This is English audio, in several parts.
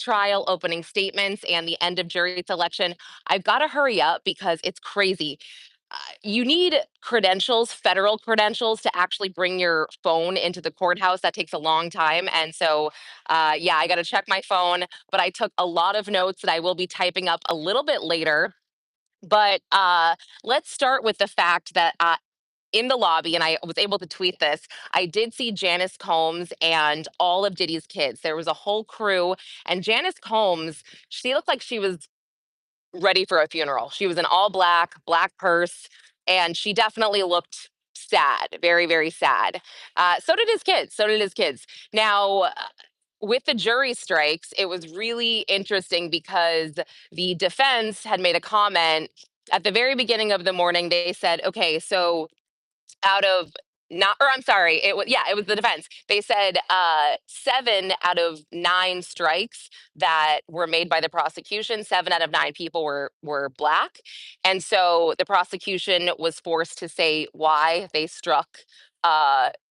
trial opening statements and the end of jury selection. I've got to hurry up because it's crazy. You need credentials, federal credentials, to actually bring your phone into the courthouse. That takes a long time. And so, yeah, I got to check my phone. But I took a lot of notes that I will be typing up a little bit later. But let's start with the fact that in the lobby, and I was able to tweet this, I did see Janice Combs and all of Diddy's kids. There was a whole crew, and Janice Combs, she looked like she was ready for a funeral. She was in all black, black purse, and she definitely looked sad, very, very sad. So did his kids. So did his kids. Now, with the jury strikes, it was really interesting because the defense had made a comment at the very beginning of the morning. They said, okay, so out of not or I'm sorry, it was the defense. They said 7 out of 9 strikes that were made by the prosecution, 7 out of 9 people were black. And so the prosecution was forced to say why they struck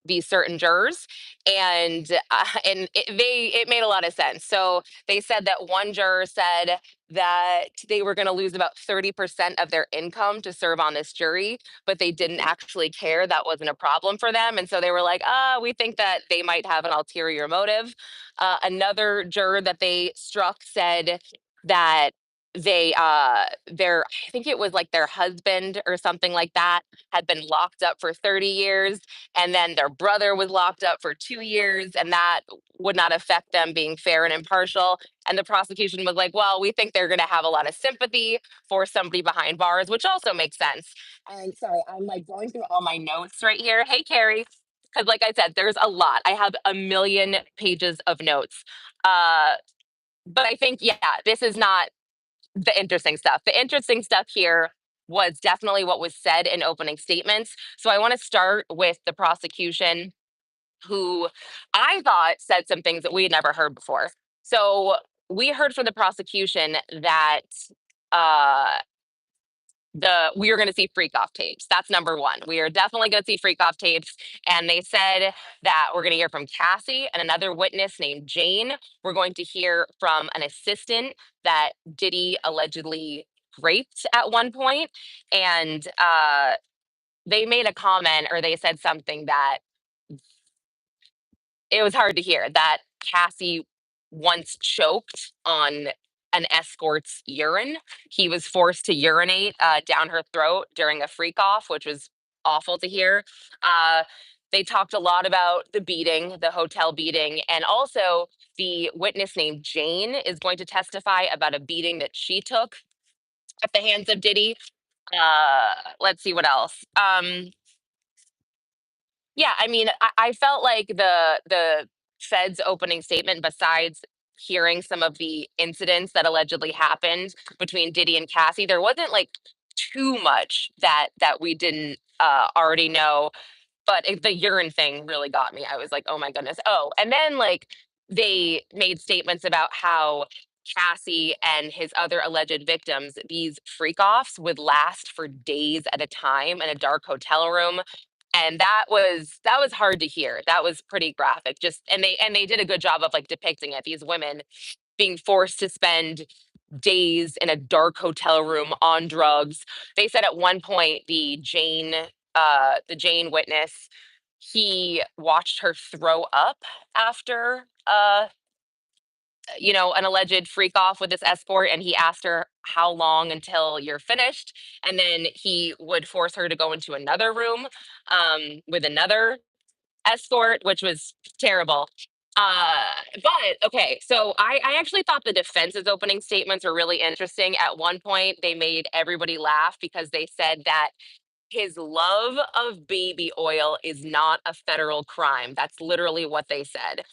these certain jurors, and it made a lot of sense. So they said that one juror said that they were going to lose about 30% of their income to serve on this jury, but they didn't actually care. That wasn't a problem for them. And so they were like, we think that they might have an ulterior motive. Another juror that they struck said that I think it was like their husband or something like that had been locked up for 30 years, and then their brother was locked up for 2 years, and that would not affect them being fair and impartial. And the prosecution was like, well, we think they're going to have a lot of sympathy for somebody behind bars, which also makes sense. And sorry, I'm like going through all my notes right here. Hey, Carrie. Because, like I said, there's a lot. I have a million pages of notes. Uh, but I think, yeah, this is not the interesting stuff. The interesting stuff here was definitely what was said in opening statements. So I want to start with the prosecution, who I thought said some things that we had never heard before. So we heard from the prosecution that uh, we are going to see freak off tapes. That's number one. We are definitely going to see freak off tapes. And they said that we're going to hear from Cassie and another witness named Jane. We're going to hear from an assistant that Diddy allegedly raped at one point. And they made a comment, or they said something that it was hard to hear, that Cassie once choked on an escort's urine. He was forced to urinate down her throat during a freak off, which was awful to hear. Uh, they talked a lot about the beating, the hotel beating, and also the witness named Jane is going to testify about a beating that she took at the hands of Diddy. Let's see what else. Yeah, I mean, I felt like the Fed's opening statement, besides hearing some of the incidents that allegedly happened between Diddy and Cassie, there wasn't like too much that we didn't already know. But the urine thing really got me. I was like, oh my goodness. Oh, and then like they made statements about how Cassie and his other alleged victims, these freak offs would last for days at a time in a dark hotel room, and that was hard to hear. That was pretty graphic. Just and they did a good job of like depicting it. These women being forced to spend days in a dark hotel room on drugs. They said at one point the Jane witness, he watched her throw up after an alleged freak off with this escort, and he asked her how long until you're finished, and then he would force her to go into another room with another escort, which was terrible. uh but okay, so I actually thought the defense's opening statements were really interesting. At one point they made everybody laugh because they said that his love of baby oil is not a federal crime. That's literally what they said.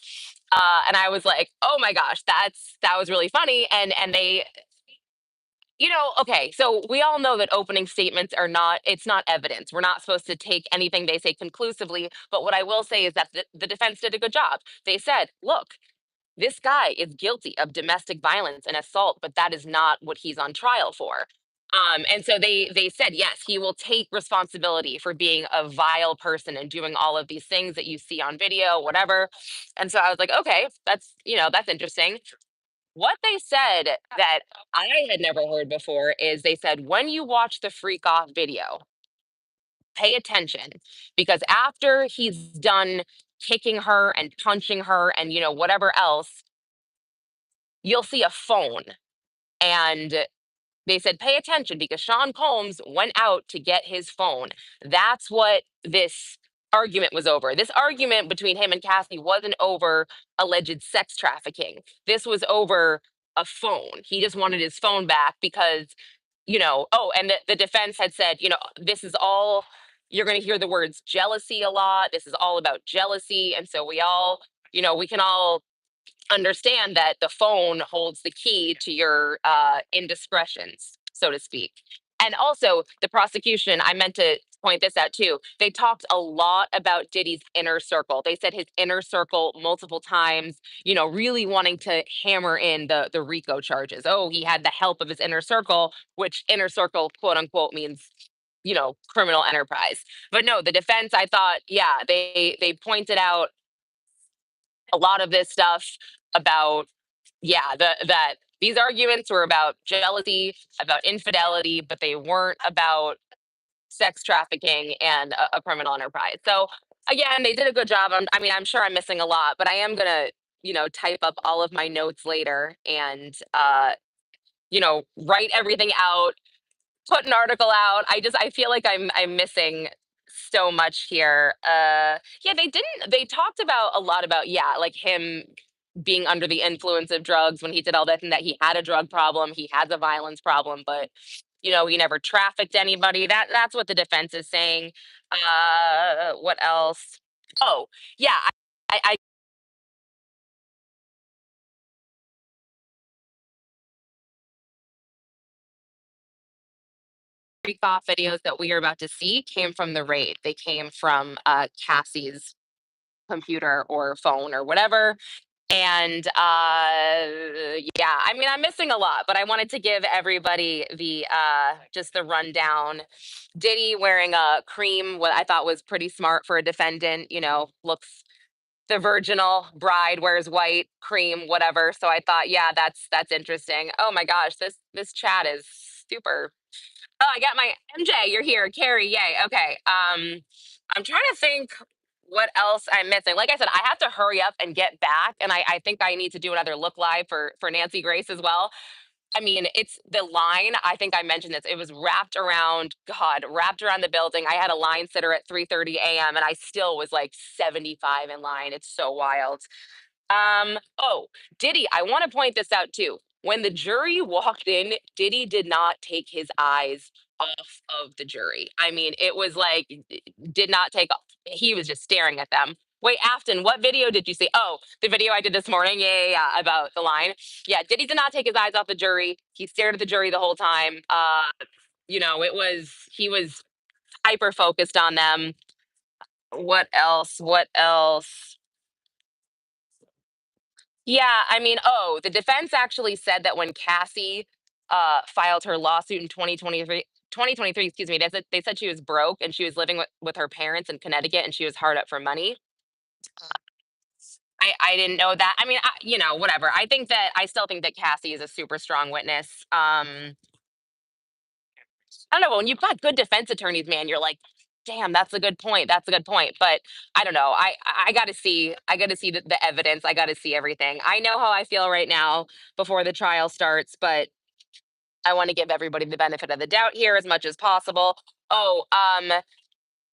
And I was like, "Oh my gosh, that was really funny." And they, okay, so we all know that opening statements are not, it's not evidence. We're not supposed to take anything they say conclusively. But what I will say is that the defense did a good job. They said, "Look, this guy is guilty of domestic violence and assault, but that is not what he's on trial for." And so they said, yes, he will take responsibility for being a vile person and doing all of these things that you see on video, whatever. And so I was like, okay, that's interesting. What they said that I had never heard before is they said when you watch the freak off video, pay attention because after he's done kicking her and punching her and whatever else, you'll see a phone. And they said, pay attention because Sean Combs went out to get his phone. That's what this argument was over. This argument between him and Cassie wasn't over alleged sex trafficking. This was over a phone. He just wanted his phone back because, oh, and the defense had said, this is all, you're going to hear the words jealousy a lot. This is all about jealousy. And so we all, we can all understand that the phone holds the key to your indiscretions, so to speak. And also, the prosecution, I meant to point this out too. They talked a lot about Diddy's inner circle. They said his inner circle multiple times, really wanting to hammer in the RICO charges. Oh, he had the help of his inner circle, which inner circle, quote unquote, means criminal enterprise. But no, the defense, I thought, yeah, they pointed out a lot of this stuff about that these arguments were about jealousy, about infidelity, but they weren't about sex trafficking and a criminal enterprise. So again, they did a good job. I mean, I'm sure I'm missing a lot, but I am gonna type up all of my notes later and write everything out, put an article out. I feel like I'm missing so much here. Yeah, they talked about a lot about, yeah, like him being under the influence of drugs when he did all that, and that he had a drug problem, he has a violence problem, but he never trafficked anybody. That's what the defense is saying. What else? Oh, yeah, I freak off videos that we are about to see came from the raid. They came from Cassie's computer or phone or whatever. And yeah, I mean, I'm missing a lot, but I wanted to give everybody the just the rundown. Diddy wearing a cream, what I thought was pretty smart for a defendant, looks the virginal bride wears white cream, whatever. So I thought, yeah, that's interesting. Oh my gosh, this chat is super. Oh, I got my MJ, you're here. Carrie, yay. Okay. I'm trying to think what else I'm missing. Like I said, I have to hurry up and get back. And I think I need to do another look live for Nancy Grace as well. I mean, it's the line. I think I mentioned this. It was wrapped around the building. I had a line sitter at 3:30 a.m. and I still was like 75 in line. It's so wild. Oh, Diddy, I want to point this out too. When the jury walked in, Diddy did not take his eyes off of the jury. I mean, it was like did not take off. He was just staring at them. Wait, Afton, what video did you see? Oh, the video I did this morning. Yeah, yeah, yeah, about the line. Yeah, Diddy did not take his eyes off the jury. He stared at the jury the whole time. It was he was hyper focused on them. What else? What else? Yeah, I mean, oh, the defense actually said that when Cassie filed her lawsuit in 2023, excuse me, they said she was broke and she was living with her parents in Connecticut and she was hard up for money. I didn't know that. I mean, whatever. I still think that Cassie is a super strong witness. I don't know. When you've got good defense attorneys, man, you're like, damn, that's a good point. That's a good point. But I don't know. I got to see. I got to see the evidence. I got to see everything. I know how I feel right now before the trial starts, but I want to give everybody the benefit of the doubt here as much as possible. Oh,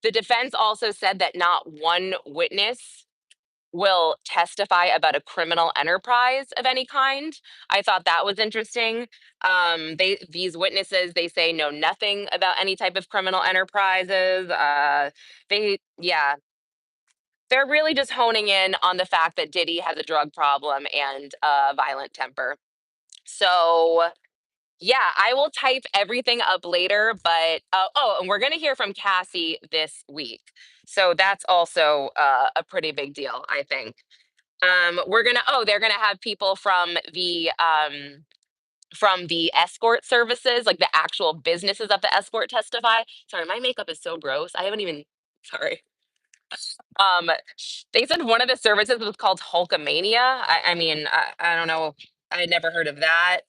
the defense also said that not one witness will testify about a criminal enterprise of any kind. I thought that was interesting. These witnesses, they say know nothing about any type of criminal enterprises. Yeah, they're really just honing in on the fact that Diddy has a drug problem and a violent temper. So yeah, I will type everything up later, but oh, and we're gonna hear from Cassie this week. So that's also a pretty big deal, I think. They're gonna have people from the escort services, like the actual businesses of the escort testify. Sorry, my makeup is so gross. I haven't even sorry. Um they said one of the services was called Hulkamania. I mean, I don't know. I had never heard of that.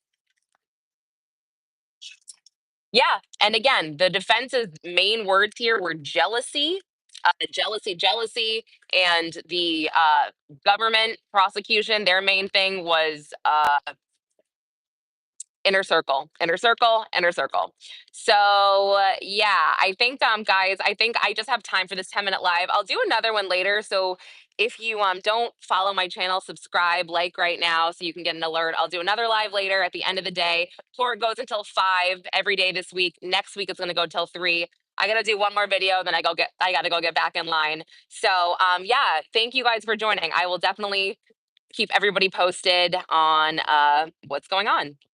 Yeah, and again, the defense's main words here were jealousy, jealousy, and the government prosecution. Their main thing was inner circle, inner circle, inner circle. So yeah, I think guys, I think I just have time for this 10-minute live. I'll do another one later. So if you don't follow my channel, subscribe, like right now so you can get an alert. I'll do another live later at the end of the day. Tour goes until 5 every day this week. Next week it's gonna go till 3. I gotta do one more video, then I gotta go get back in line. So yeah, thank you guys for joining. I will definitely keep everybody posted on what's going on.